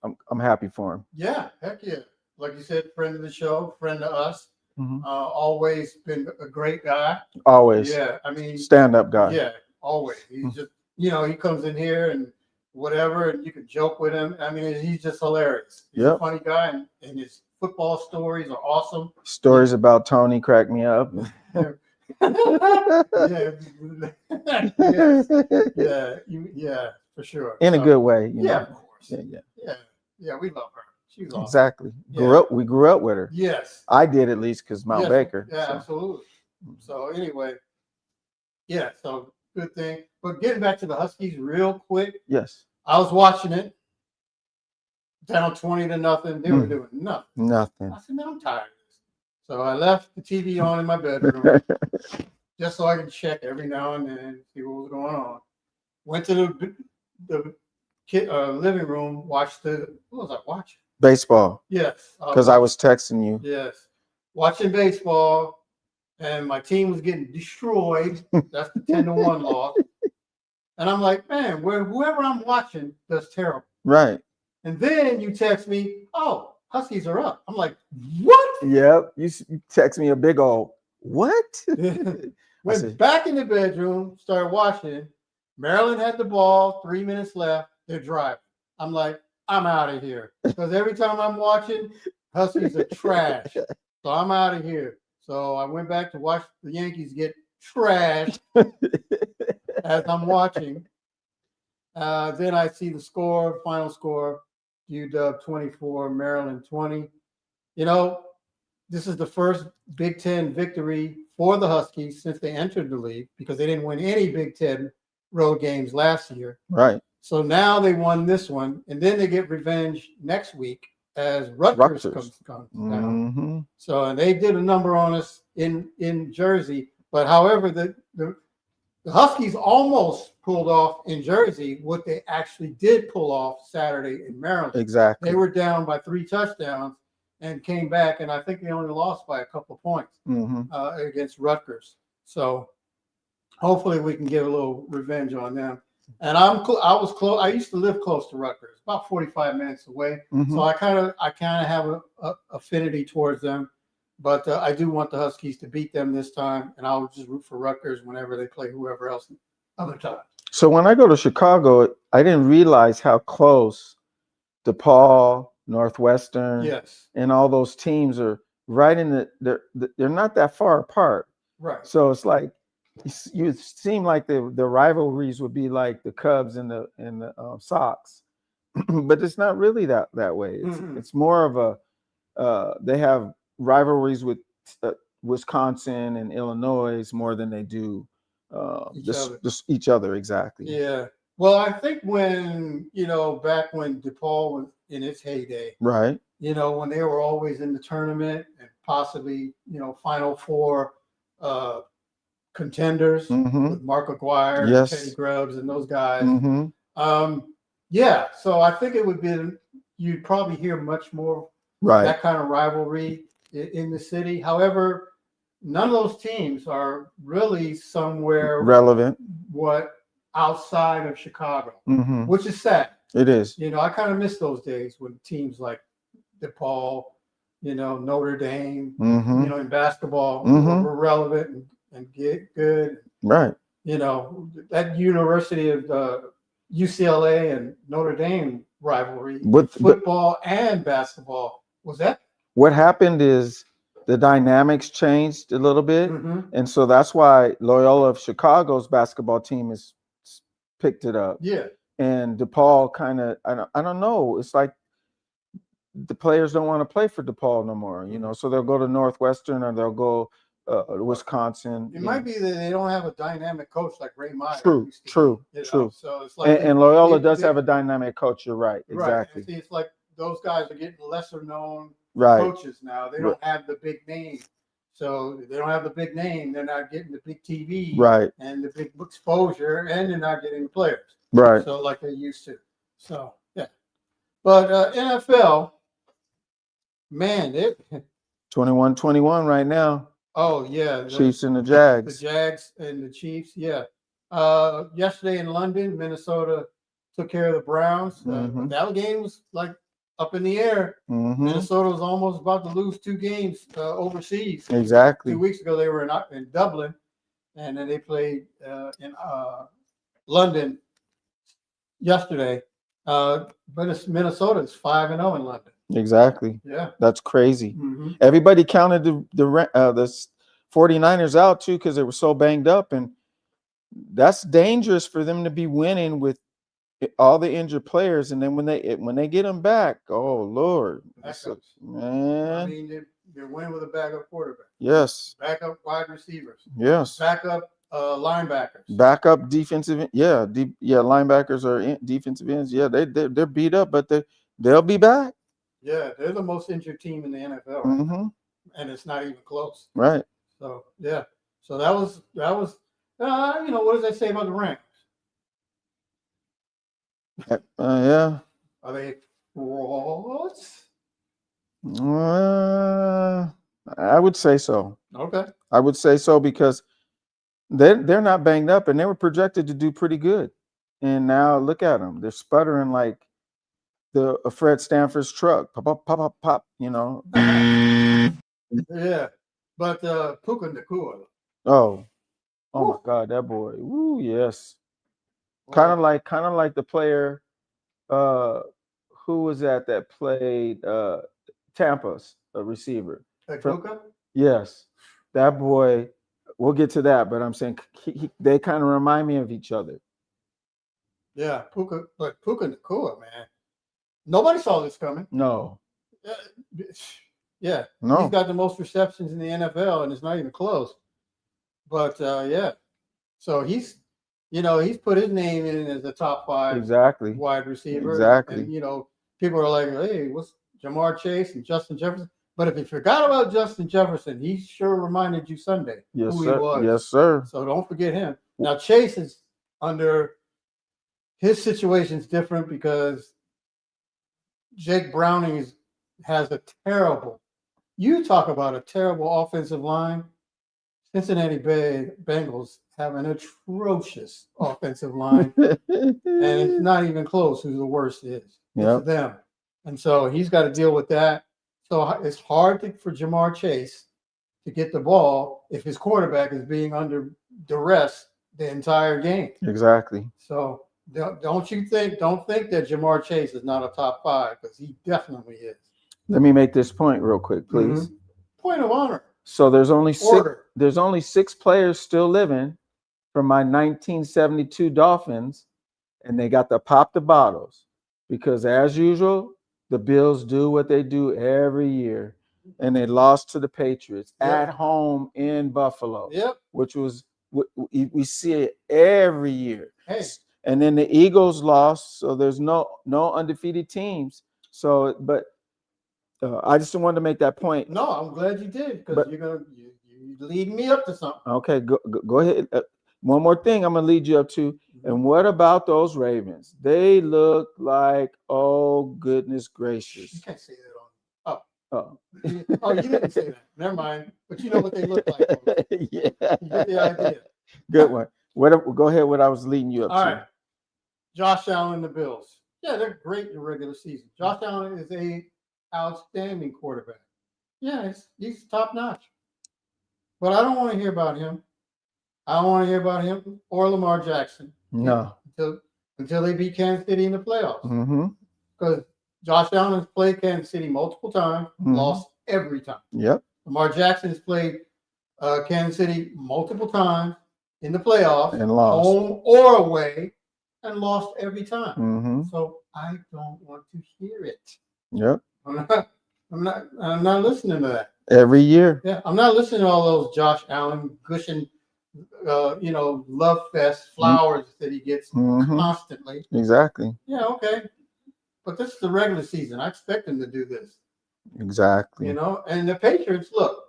I'm happy for him. Yeah, heck yeah. Like you said, friend of the show, friend of us. Mm-hmm. Always been a great guy. Always. Yeah, I mean, stand-up guy. Yeah, always. He's just, he comes in here and whatever, and you can joke with him. I mean, he's just hilarious. He's a funny guy, and his football stories are awesome. Stories about Tony crack me up. Yeah, for sure. In a good way. Of course. Yeah, we love her. She's awesome. Exactly. Yeah. We grew up with her. Yes. I did, at least, because Mount Baker. Yeah, so. Absolutely. So anyway, so good thing. But getting back to the Huskies real quick. Yes. I was watching it. Down 20-0. They were doing nothing. Nothing. I said, man, I'm tired of this. So I left the TV on in my bedroom just so I could check every now and then, see what was going on. Went to the living room, watched what was I watching? Baseball. Yes. Because I was texting you. Yes. Watching baseball, and my team was getting destroyed. That's the 10-1 loss. And I'm like, man, whoever I'm watching does terrible. Right. And then you text me, oh, Huskies are up. I'm like, what? Yep. You text me a big old, what? Went back in the bedroom, started watching. Maryland had the ball, 3 minutes left. They're driving. I'm like, I'm out of here. Because every time I'm watching, Huskies are trash. So I'm out of here. So I went back to watch the Yankees get trashed as I'm watching. Then I see the final score, UW 24, Maryland 20. This is the first Big Ten victory for the Huskies since they entered the league because they didn't win any Big Ten road games last year. Right. So now they won this one, and then they get revenge next week as Rutgers comes down. Mm-hmm. So and they did a number on us in Jersey. But however, The Huskies almost pulled off in Jersey what they actually did pull off Saturday in Maryland. Exactly. They were down by 3 touchdowns and came back, and I think they only lost by a couple of points against Rutgers. So hopefully we can get a little revenge on them. And I was close. I used to live close to Rutgers, about 45 minutes away. So I kind of have a affinity towards them. But I do want the Huskies to beat them this time, and I'll just root for Rutgers whenever they play whoever else other time. So when I go to Chicago, I didn't realize how close DePaul, Northwestern, and all those teams are right in they're not that far apart. Right. So it's like you seem like the rivalries would be like the Cubs and the Sox, but it's not really that way. It's more of a they have rivalries with Wisconsin and Illinois more than they do each other. Exactly. Yeah. Well, I think when, back when DePaul was in its heyday, right, when they were always in the tournament and possibly, Final Four contenders with Mark Aguirre, and Teddy Grubbs, and those guys. So I think it would be, you'd probably hear much more that kind of rivalry in the city. However, none of those teams are really somewhere relevant outside of Chicago, Mm-hmm. which is sad. It is. I kind of miss those days when teams like DePaul, Notre Dame, Mm-hmm. in basketball Mm-hmm. were relevant and get good. Right. That University of UCLA and Notre Dame rivalry, But football and basketball, was that? What happened is the dynamics changed a little bit, and so that's why Loyola of Chicago's basketball team has picked it up. Yeah. And DePaul kind of, I don't know. It's like the players don't want to play for DePaul no more, so they'll go to Northwestern or they'll go to Wisconsin. It might be that they don't have a dynamic coach like Ray Meyer. True. So it's like and Loyola does have a dynamic coach. You're right. Exactly. Right. It's like those guys are getting lesser known Right. coaches now. They don't have the big name. So if they don't have the big name, they're not getting the big TV and the big exposure, and they're not getting the players. Right. So like they used to. So yeah. But NFL, man, 21-21 right now. Oh yeah. Chiefs and the Jags. The Jags and the Chiefs, yeah. Yesterday in London, Minnesota took care of the Browns. That game was like up in the air. Minnesota was almost about to lose 2 games overseas. Exactly. 2 weeks ago, they were in Dublin, and then they played in London yesterday. But Minnesota is 5-0 in London. Exactly. Yeah. That's crazy. Everybody counted the 49ers out too because they were so banged up, and that's dangerous for them to be winning with all the injured players, and then when they get them back, oh Lord, man! I mean, they're winning with a backup quarterback. Yes. Backup wide receivers. Yes. Backup linebackers. Backup defensive, linebackers are defensive ends. Yeah, they're beat up, but they'll be back. Yeah, they're the most injured team in the NFL, and it's not even close. Right. So yeah, so that was what does that say about the Rams? Yeah. Are they frauds? I would say so. Okay. I would say so because they're not banged up, and they were projected to do pretty good, and now look at them. They're sputtering like the Fred Stanford's truck. Pop, pop, pop, pop, pop. Yeah, but Puka Nacua. Oh my God, that boy. Ooh, yes. Kind of like the player who was that played Tampa's receiver. Puka? Yes. That boy, we'll get to that, but I'm saying they kind of remind me of each other. Yeah, Puka Nacua, man. Nobody saw this coming. No. Yeah. No. He's got the most receptions in the NFL, and it's not even close. But so he's put his name in as the top 5 wide receiver. Exactly. And people are like, hey, what's Jamar Chase and Justin Jefferson? But if you forgot about Justin Jefferson, he sure reminded you Sunday Yes, who sir. he was. Yes, sir. So don't forget him. Now Chase is under his situation's different because Jake Browning has a terrible. You talk about a terrible offensive line. Cincinnati Bengals have an atrocious offensive line, and it's not even close who the worst is. It's them. And so he's got to deal with that. So it's hard for Jamar Chase to get the ball if his quarterback is being under duress the entire game. Exactly. So don't think that Jamar Chase is not a top 5, because he definitely is. Let me make this point real quick, please. Point of honor. So there's only 6 players still living from my 1972 Dolphins, and they got to pop the bottles because, as usual, the Bills do what they do every year, and they lost to the Patriots at home in Buffalo. Which was we see it every year. Hey. And then the Eagles lost, so there's no undefeated teams. So, but I just wanted to make that point. No, I'm glad you did, because you lead me up to something. Okay, go ahead. One more thing I'm gonna lead you up to. And what about those Ravens? They look like, oh goodness gracious. You can't say that on. Oh, you didn't say that. Never mind. But you know what they look like. Yeah, you get the idea. Good one. Go ahead. What I was leading you up to. All right. Josh Allen, the Bills. Yeah, they're great in the regular season. Josh Allen is a outstanding quarterback. Yeah, he's top notch. But I don't want to hear about him. I don't want to hear about him or Lamar Jackson. No. Until they beat Kansas City in the playoffs. Because Mm-hmm. Josh Allen has played Kansas City multiple times, lost every time. Yep. Lamar Jackson has played Kansas City multiple times in the playoffs, And lost. home or away, and lost every time. Mm-hmm. So I don't want to hear it. Yep. I'm not listening to that. Every year. Yeah, I'm not listening to all those Josh Allen gushing, love fest flowers that he gets constantly. Exactly. Yeah, okay. But this is the regular season. I expect him to do this. Exactly. And the Patriots, look,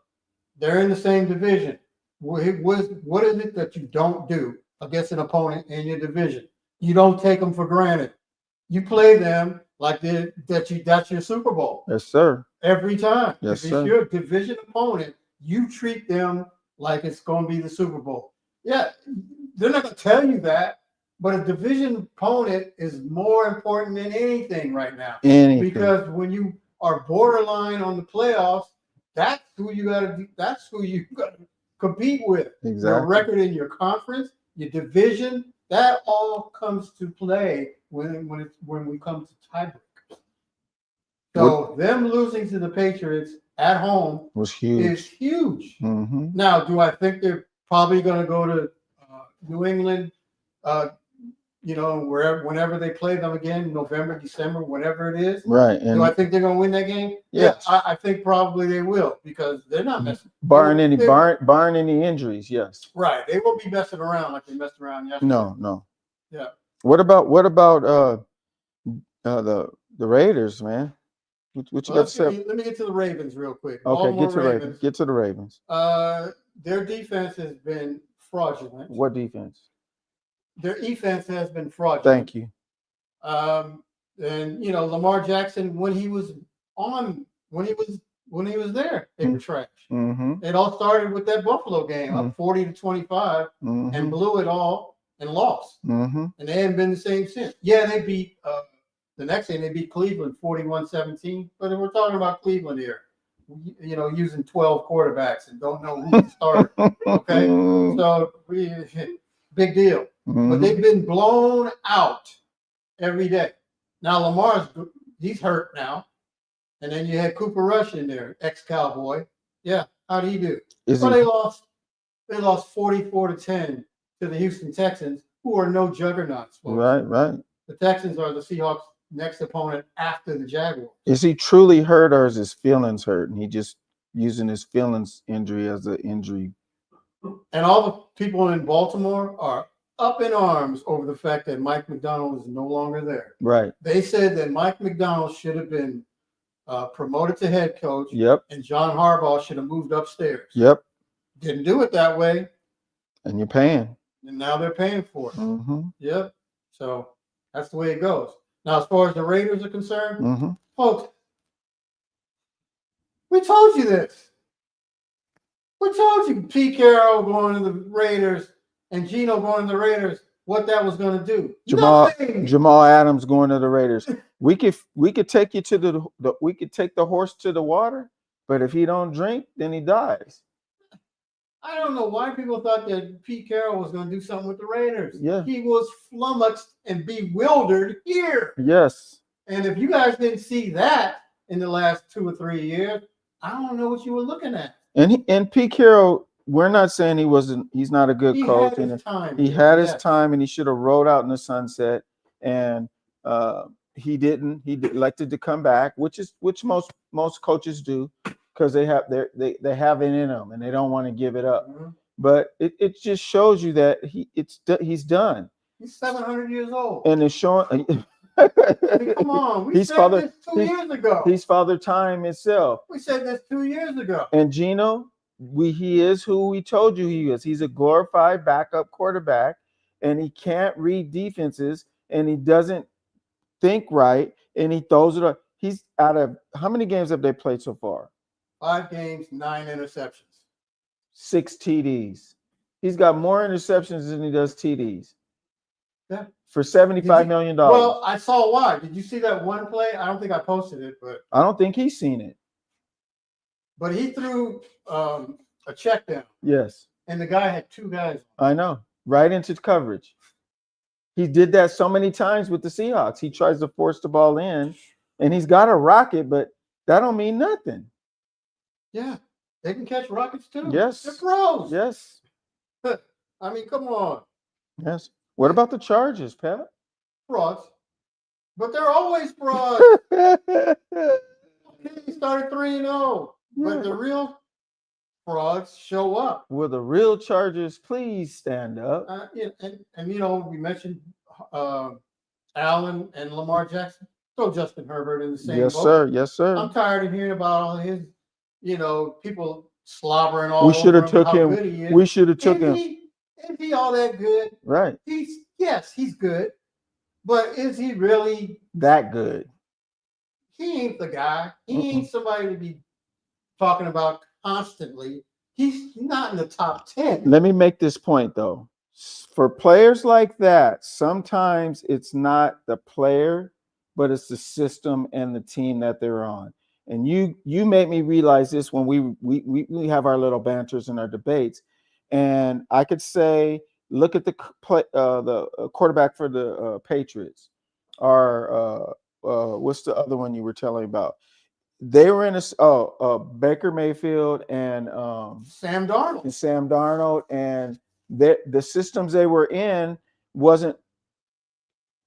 they're in the same division. What is it that you don't do against an opponent in your division? You don't take them for granted. You play them like that's your Super Bowl. Yes, sir. Every time. Yes, if sir. it's your division opponent, you treat them like it's going to be the Super Bowl. Yeah, they're not going to tell you that, but a division opponent is more important than anything right now. Anything. Because when you are borderline on the playoffs, that's who you got to compete with. Exactly. Your record in your conference, your division, that all comes to play when we come to tiebreak. So them losing to the Patriots at home was huge. Is huge. Mm-hmm. Now, do I think they're probably going to go to New England? Whenever they play them again, November, December, whatever it is. Right. Do I think they're going to win that game? Yes. Yeah, I think probably they will, because they're not messing. Barring any injuries, yes. Right. They won't be messing around like they messed around yesterday. No. Yeah. What about the Raiders, man? What you got to say? Let me get to the Ravens real quick. Okay, get to the Ravens. Their defense has been fraudulent. What defense? Their defense has been fraudulent. Thank you. And Lamar Jackson, when he was there, they were trash. Mm-hmm. It all started with that Buffalo game, up 40-25, and blew it all and lost. Mm-hmm. And they haven't been the same since. Yeah, they beat the next game. They beat Cleveland 41-17. But we're talking about Cleveland here. Using 12 quarterbacks and don't know who to start. Okay, so big deal. Mm-hmm. But they've been blown out every day. Now he's hurt now, and then you had Cooper Rush in there, ex-Cowboy. Yeah, how did he do? They lost 44-10 to the Houston Texans, who are no juggernauts. Folks. Right. The Texans are the Seahawks' next opponent after the Jaguars. Is he truly hurt, or is his feelings hurt, and he just using his feelings injury as an injury? And all the people in Baltimore are up in arms over the fact that Mike McDonald is no longer there. Right. They said that Mike McDonald should have been promoted to head coach. Yep. And John Harbaugh should have moved upstairs. Yep. Didn't do it that way. And you're paying. And now they're paying for it. Mm-hmm. Yep. So that's the way it goes. Now, as far as the Raiders are concerned, Mm-hmm. folks, we told you this. We told you Pete Carroll going to the Raiders and Geno going to the Raiders, what that was going to do. Jamal Adams going to the Raiders. We could take you to we could take the horse to the water, but if he don't drink, then he dies. I don't know why people thought that Pete Carroll was going to do something with the Raiders. Yeah. He was flummoxed and bewildered here. Yes. And if you guys didn't see that in the last 2 or 3 years, I don't know what you were looking at. And Pete Carroll, we're not saying he's not a good coach. Had his time. He had his time, and he should have rode out in the sunset. And he didn't. He elected to come back, which most coaches do, because they have it in them and they don't want to give it up. Mm-hmm. But it just shows you that he's done. He's 700 years old. And it's showing. I mean, come on, we said this 2 years ago. He's Father Time itself. We said this 2 years ago. And Geno, he is who we told you he is. He's a glorified backup quarterback, and he can't read defenses, and he doesn't think right, and he throws it up. He's out of how many games have they played so far? 5 games, 9 interceptions. 6 TDs. He's got more interceptions than he does TDs. Yeah. For $75 million. Well, I saw why. Did you see that one play? I don't think I posted it, but I don't think he's seen it. But he threw a check down. Yes. And the guy had 2 guys. I know. Right into coverage. He did that so many times with the Seahawks. He tries to force the ball in, and he's got a rocket, but that don't mean nothing. Yeah. They can catch rockets too. Yes. They're pros. Yes. I mean, come on. Yes. What about the Chargers, Pat? Frauds. But they're always frauds. He started 3-0. But the real frauds show up. Will the real Chargers please stand up? And you know, we mentioned Allen and Lamar Jackson. Throw Justin Herbert in the same boat. Sir. Yes, sir. I'm tired of hearing about all his, people slobbering all We should have took him. We should have took him. Is he all that good? Right. He's good. But is he really that good? He ain't the guy. He ain't somebody to be talking about constantly. He's not in the top 10. Let me make this point, though. For players like that, sometimes it's not the player, but it's the system and the team that they're on. And you made me realize this when we have our little banters and our debates. And I could say, look at the quarterback for the Patriots. Or what's the other one you were telling about? They were in Baker Mayfield and Sam Darnold. And the systems they were in wasn't.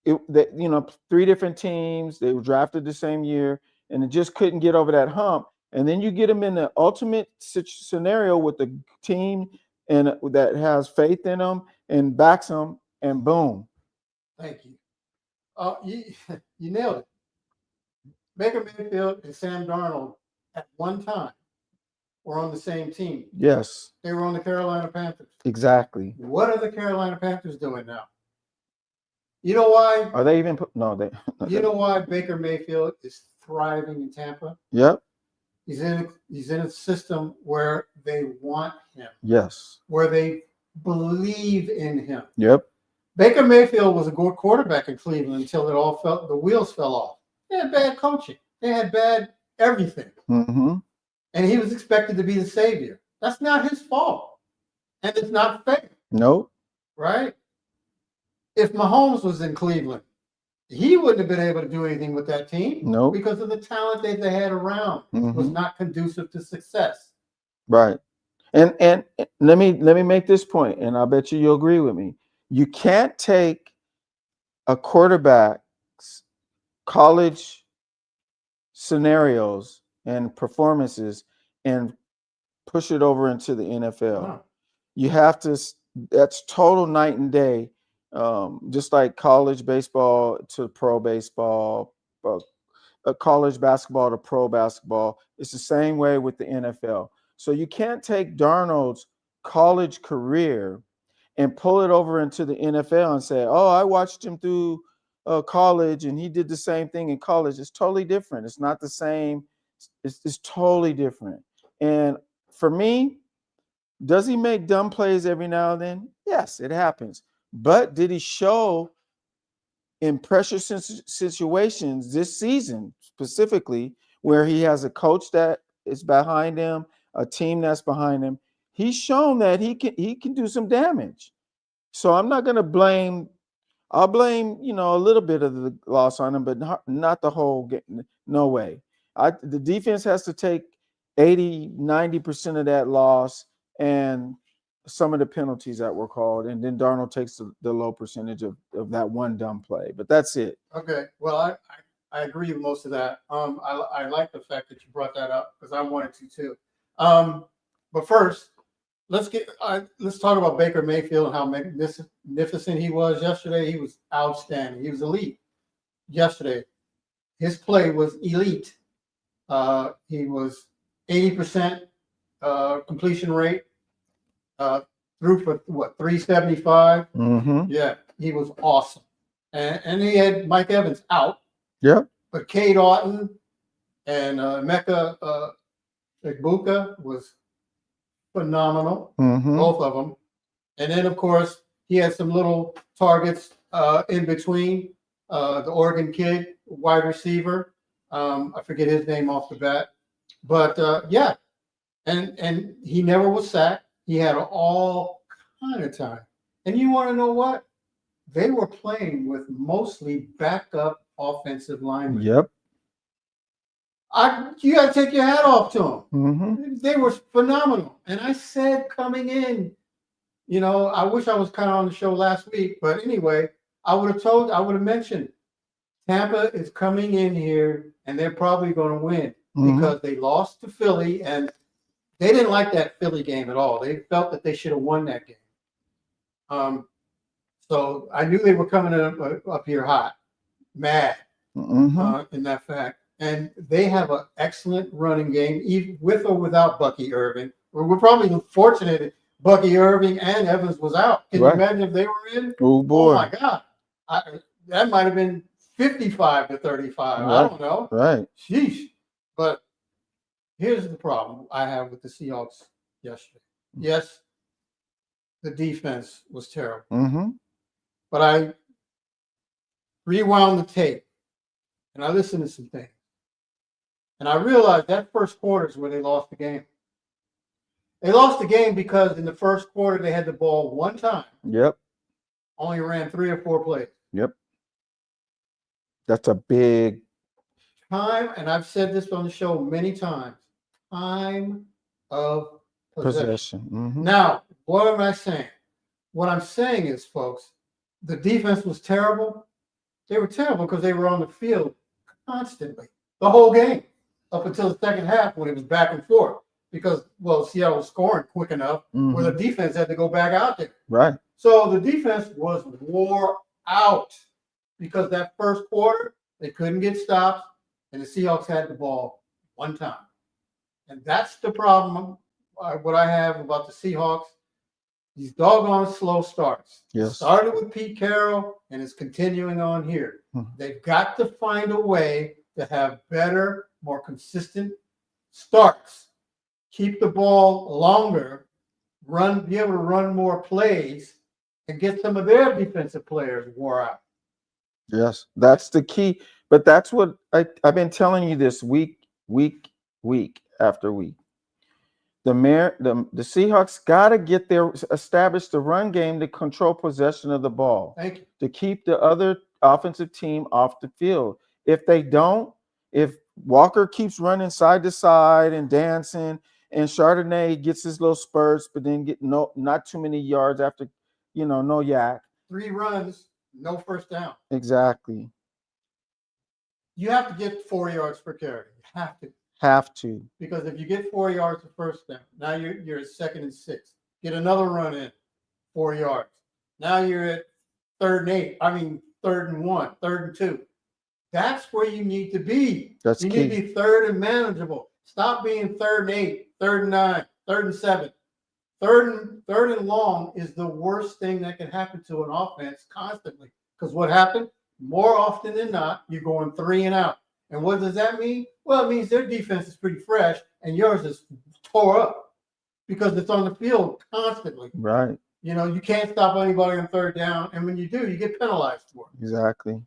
3 different teams. They were drafted the same year, and it just couldn't get over that hump. And then you get them in the ultimate scenario with the team and that has faith in them and backs them, and boom. Thank you. You nailed it. Baker Mayfield and Sam Darnold at one time were on the same team. Yes. They were on the Carolina Panthers. Exactly. What are the Carolina Panthers doing now? You know why? Are they even? No, they. You know why Baker Mayfield is thriving in Tampa? Yep. He's in a system where they want him. Yes. Where they believe in him. Yep. Baker Mayfield was a good quarterback in Cleveland until the wheels fell off. They had bad coaching. They had bad everything. Mm-hmm. And he was expected to be the savior. That's not his fault. And it's not fair. Nope. Right? If Mahomes was in Cleveland, he wouldn't have been able to do anything with that team. Nope. Because of the talent that they had around. Mm-hmm. Was not conducive to success. Right. And let me make this point, and I bet you'll agree with me. You can't take a quarterback's college scenarios and performances and push it over into the NFL. Wow. You have to. That's total night and day. Just like college baseball to pro baseball, college basketball to pro basketball. It's the same way with the NFL. So you can't take Darnold's college career and pull it over into the NFL and say, oh, I watched him through college and he did the same thing in college. It's totally different. It's not the same. It's totally different. And for me, does he make dumb plays every now and then? Yes, it happens. But did he show in pressure situations this season specifically where he has a coach that is behind him, a team that's behind him? He's shown that he can do some damage. So I'm not going to blame. I'll blame, a little bit of the loss on him, but not the whole game. No way. The defense has to take 80, 90% of that loss and some of the penalties that were called. And then Darnold takes the low percentage of that one dumb play. But that's it. Okay. Well, I agree with most of that. I like the fact that you brought that up because I wanted to too. But first, let's talk about Baker Mayfield and how magnificent he was yesterday. He was outstanding. He was elite yesterday. His play was elite. He was 80% completion rate. Threw for 375. Mm-hmm. Yeah, he was awesome. And he had Mike Evans out. Yep. But Cade Otton and Mecca Igbuka was phenomenal, both of them. And then, of course, he had some little targets in between. The Oregon kid, wide receiver. I forget his name off the bat. But, yeah. And he never was sacked. He had all kind of time. And you want to know what? They were playing with mostly backup offensive linemen. Yep. You got to take your hat off to them. Mm-hmm. They were phenomenal. And I said coming in, I wish I was kind of on the show last week. But anyway, I would have mentioned Tampa is coming in here and they're probably going to win because they lost to Philly and they didn't like that Philly game at all. They felt that they should have won that game. So I knew they were coming up here hot, mad in that fact. And they have an excellent running game, even with or without Bucky Irving. We're probably fortunate that Bucky Irving and Evans was out. Can you imagine if they were in? Oh, boy. Oh, my God. That might have been 55-35. Right. I don't know. Right. Sheesh. But here's the problem I have with the Seahawks yesterday. Yes, the defense was terrible. Mm-hmm. But I rewound the tape and I listened to some things. And I realized that first quarter is where they lost the game. They lost the game because in the first quarter they had the ball one time. Yep. Only ran 3 or 4 plays. Yep. That's a big time, and I've said this on the show many times, time of possession. Mm-hmm. Now, what am I saying? What I'm saying is, folks, the defense was terrible. They were terrible because they were on the field constantly, the whole game, up until the second half when it was back and forth. Because, Seattle was scoring quick enough where the defense had to go back out there. Right. So the defense was wore out because that first quarter, they couldn't get stops, and the Seahawks had the ball one time. And that's the problem, what I have about the Seahawks. These doggone slow starts. Yes. Started with Pete Carroll, and it's continuing on here. They've got to find a way to have better, more consistent starts. Keep the ball longer, be able to run more plays, and get some of their defensive players wore out. Yes, that's the key. But that's what I've been telling you this week after week. The Seahawks got to establish the run game to control possession of the ball. Thank you. To keep the other offensive team off the field. If they don't, if Walker keeps running side to side and dancing, and Chardonnay gets his little spurts, but then get not too many yards after, no yak. 3 runs, no first down. Exactly. You have to get 4 yards per carry. You have to. Because if you get 4 yards of first down, now you're at 2nd and 6. Get another run in, 4 yards. Now you're at 3rd and 1, 3rd and 2. That's where you need to be. That's you key. need to be third and manageable. Stop being 3rd and 8, 3rd and 9, 3rd and 7. Third and long is the worst thing that can happen to an offense constantly. Because what happened? More often than not, you're going 3 and out. And what does that mean? Well, it means their defense is pretty fresh and yours is tore up because it's on the field constantly. Right. You know, you can't stop anybody on 3rd down. And when you do, you get penalized for it. Exactly.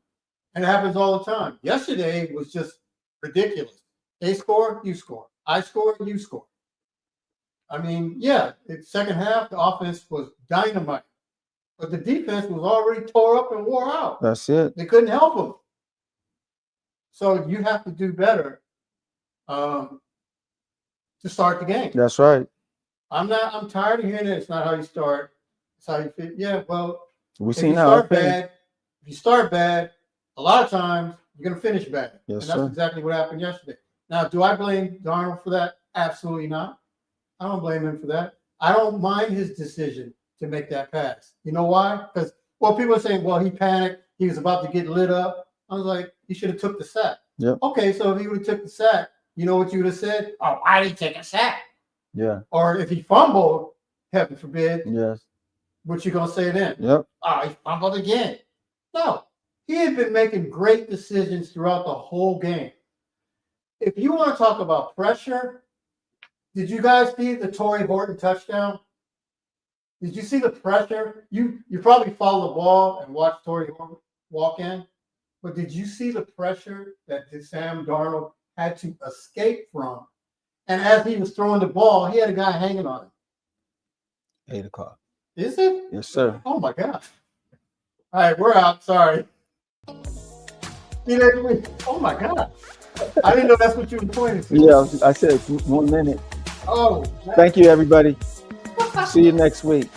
And it happens all the time. Yesterday was just ridiculous. They score, you score. I score, you score. I mean, yeah, the second half, the offense was dynamite. But the defense was already tore up and wore out. That's it. They couldn't help them. So you have to do better to start the game. That's right. I'm tired of hearing it. It's not how you start. It's how you fit. Yeah, well, We if seen you how start it finished. bad, if you start bad, a lot of times you're going to finish bad. Yes, and that's sir. exactly what happened yesterday. Now, do I blame Darnold for that? Absolutely not. I don't blame him for that. I don't mind his decision to make that pass. You know why? Because, well, people are saying, well, he panicked. He was about to get lit up. I was like, he should have took the sack. Yep. Okay, so if he would have took the sack, you know what you would have said? Oh, why did he take a sack? Yeah. Or if he fumbled, heaven forbid, Yes. what you going to say then? Yep. Oh, he fumbled again. No, he had been making great decisions throughout the whole game. If you want to talk about pressure, did you guys see the Torrey Horton touchdown? Did you see the pressure? You probably follow the ball and watch Torrey Horton walk in, but did you see the pressure that Sam Darnold had to escape from? And as he was throwing the ball, he had a guy hanging on him. 8 o'clock. Is it? Yes, sir. Oh my God. All right, we're out. Sorry. Oh my God. I didn't know that's what you were pointing to. Yeah, I said 1 minute. Oh. Thank you, everybody. See you next week.